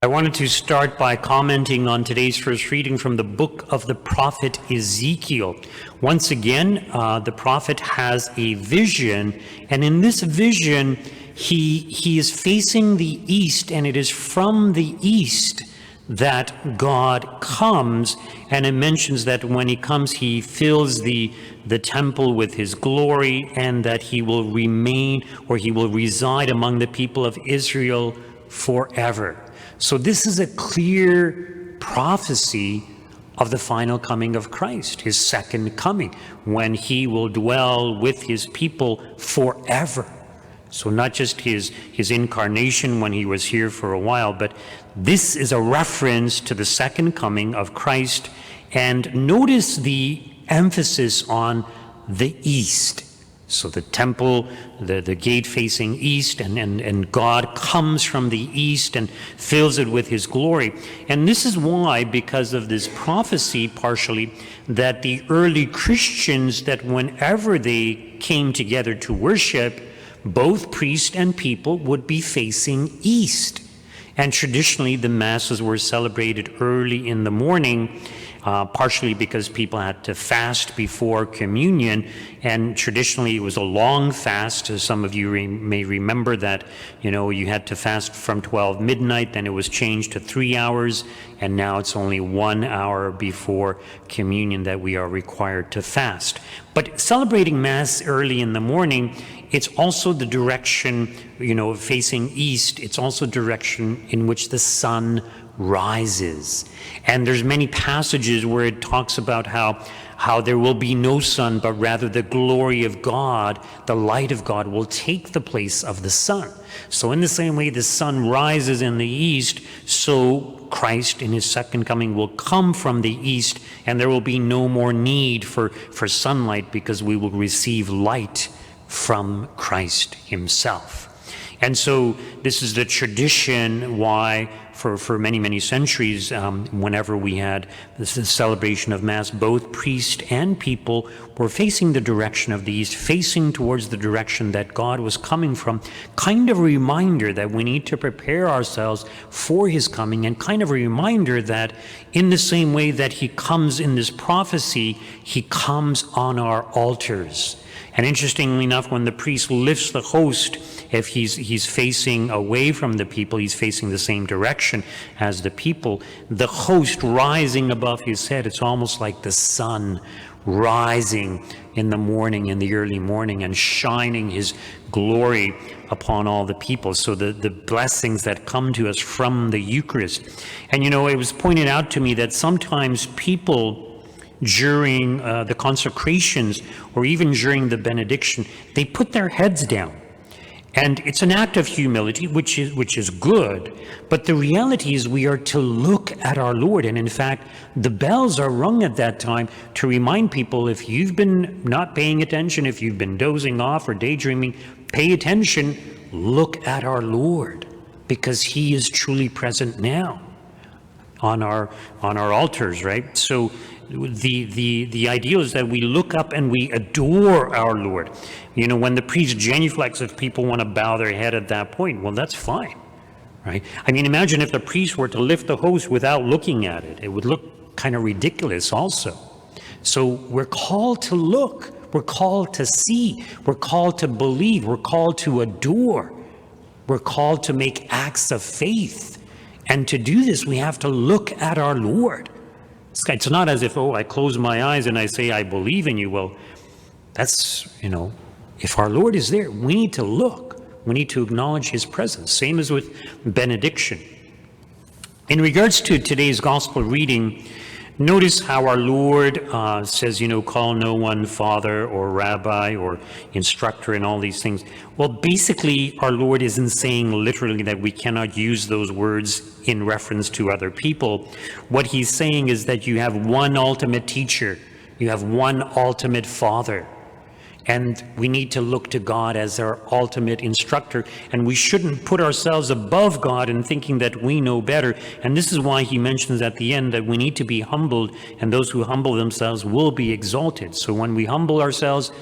I wanted to start by commenting on today's first reading from the book of the prophet Ezekiel. Once again, the prophet has a vision, and in this vision, he is facing the east, and it is from the east that God comes, and it mentions that when he comes, he fills the temple with his glory, and that he will remain, or he will reside among the people of Israel forever. So this is a clear prophecy of the final coming of Christ, his second coming, when he will dwell with his people forever. So not just his incarnation when he was here for a while, but this is a reference to the second coming of Christ. And notice the emphasis on the east. So the temple, the gate facing east, and God comes from the east and fills it with his glory. And this is why, because of this prophecy partially, that the early Christians, that whenever they came together to worship, both priest and people would be facing east. And traditionally, the masses were celebrated early in the morning, partially because people had to fast before communion, and traditionally it was a long fast. As some of you may remember that, you had to fast from 12 midnight, then it was changed to 3 hours, and now it's only 1 hour before communion that we are required to fast. But celebrating Mass early in the morning, it's also the direction, facing east, it's also direction in which the sun rises. And there's many passages where it talks about how there will be no sun, but rather the glory of God, the light of God, will take the place of the sun. So in the same way the sun rises in the east, so Christ in his second coming will come from the east, and there will be no more need for sunlight, because we will receive light from Christ himself. And so this is the tradition why for many, many centuries, whenever we had this celebration of Mass, both priest and people were facing the direction of the east, facing towards the direction that God was coming from. Kind of a reminder that we need to prepare ourselves for his coming, and kind of a reminder that in the same way that he comes in this prophecy, he comes on our altars. And interestingly enough, when the priest lifts the host, if he's facing away from the people, he's facing the same direction as the people, the host rising above his head, it's almost like the sun rising in the morning, in the early morning, and shining his glory upon all the people. So the blessings that come to us from the Eucharist. And it was pointed out to me that sometimes people, during the consecrations or even during the benediction, they put their heads down. And it's an act of humility, which is good, but the reality is we are to look at our Lord. And in fact, the bells are rung at that time to remind people, if you've been not paying attention, if you've been dozing off or daydreaming, pay attention, look at our Lord, because he is truly present now on our altars, right? So the ideal is that we look up and we adore our Lord. When the priest genuflects, if people want to bow their head at that point, well, that's fine, right? I mean, imagine if the priest were to lift the host without looking at it. It would look kind of ridiculous also. So we're called to look, we're called to see, we're called to believe, we're called to adore, we're called to make acts of faith. And to do this, we have to look at our Lord. It's not as if, I close my eyes and I say, I believe in you. Well, that's, if our Lord is there, we need to look. We need to acknowledge his presence. Same as with benediction. In regards to today's gospel reading, notice how our Lord says, call no one father or rabbi or instructor and all these things. Well, basically, our Lord isn't saying literally that we cannot use those words in reference to other people. What he's saying is that you have one ultimate teacher, you have one ultimate father, and we need to look to God as our ultimate instructor, and we shouldn't put ourselves above God in thinking that we know better. And this is why he mentions at the end that we need to be humbled, and those who humble themselves will be exalted. So when we humble ourselves,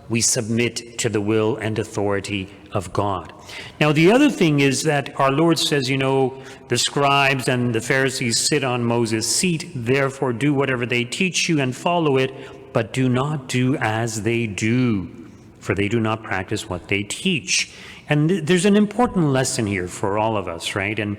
we submit to the will and authority of God. Now, the other thing is that our Lord says, the scribes and the Pharisees sit on Moses' seat, therefore do whatever they teach you and follow it, but do not do as they do, for they do not practice what they teach. And there's an important lesson here for all of us, right? And,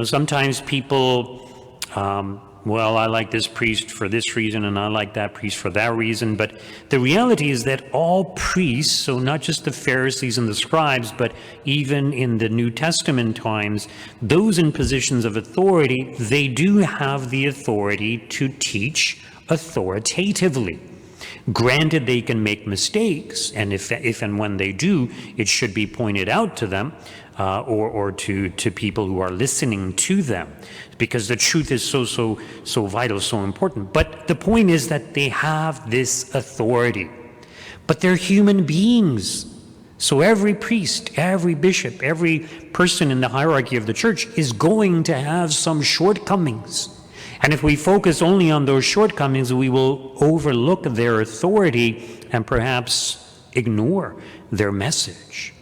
sometimes people, I like this priest for this reason, and I like that priest for that reason. But the reality is that all priests, so not just the Pharisees and the scribes, but even in the New Testament times, those in positions of authority, they do have the authority to teach authoritatively. Granted, they can make mistakes, and if and when they do, it should be pointed out to them, or to people who are listening to them, because the truth is so vital, so important. But the point is that they have this authority, but they're human beings. So every priest, every bishop, every person in the hierarchy of the church is going to have some shortcomings. And if we focus only on those shortcomings, we will overlook their authority and perhaps ignore their message.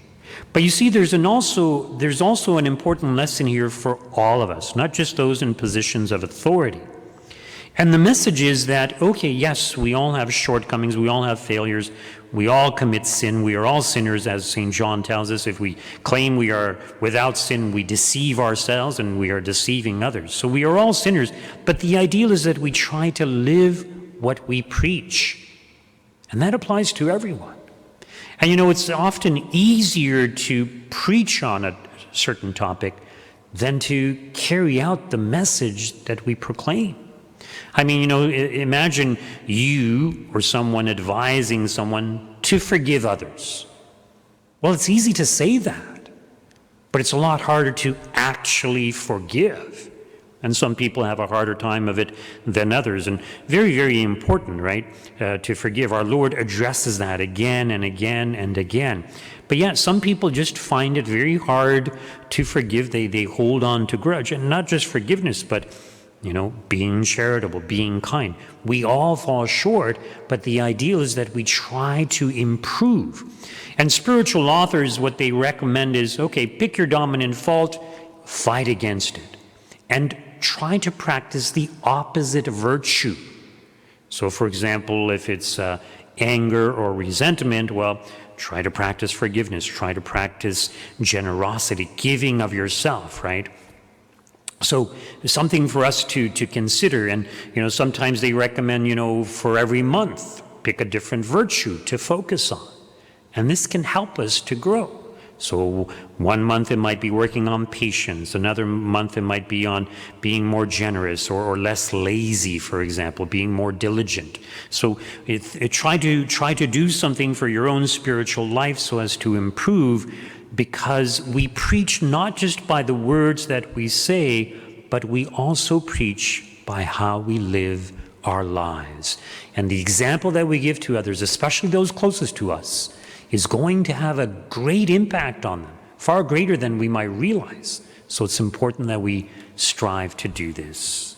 But you see, there's also an important lesson here for all of us, not just those in positions of authority. And the message is that, okay, yes, we all have shortcomings, we all have failures, we all commit sin, we are all sinners, as St. John tells us. If we claim we are without sin, we deceive ourselves and we are deceiving others. So we are all sinners, but the ideal is that we try to live what we preach. And that applies to everyone. And it's often easier to preach on a certain topic than to carry out the message that we proclaim. I mean, imagine you or someone advising someone to forgive others. Well, it's easy to say that, but it's a lot harder to actually forgive. And some people have a harder time of it than others. And very, very important, right, to forgive. Our Lord addresses that again and again and again. But yet, some people just find it very hard to forgive. They hold on to grudge. And not just forgiveness, but being charitable, being kind. We all fall short, but the ideal is that we try to improve. And spiritual authors, what they recommend is, okay, pick your dominant fault, fight against it, and try to practice the opposite virtue. So, for example, if it's anger or resentment, well, try to practice forgiveness, try to practice generosity, giving of yourself, right? So something for us to consider. And, sometimes they recommend, for every month, pick a different virtue to focus on. And this can help us to grow. So one month it might be working on patience. Another month it might be on being more generous or less lazy, for example, being more diligent. So try to do something for your own spiritual life so as to improve, because we preach not just by the words that we say, but we also preach by how we live our lives. And the example that we give to others, especially those closest to us, is going to have a great impact on them, far greater than we might realize. So it's important that we strive to do this.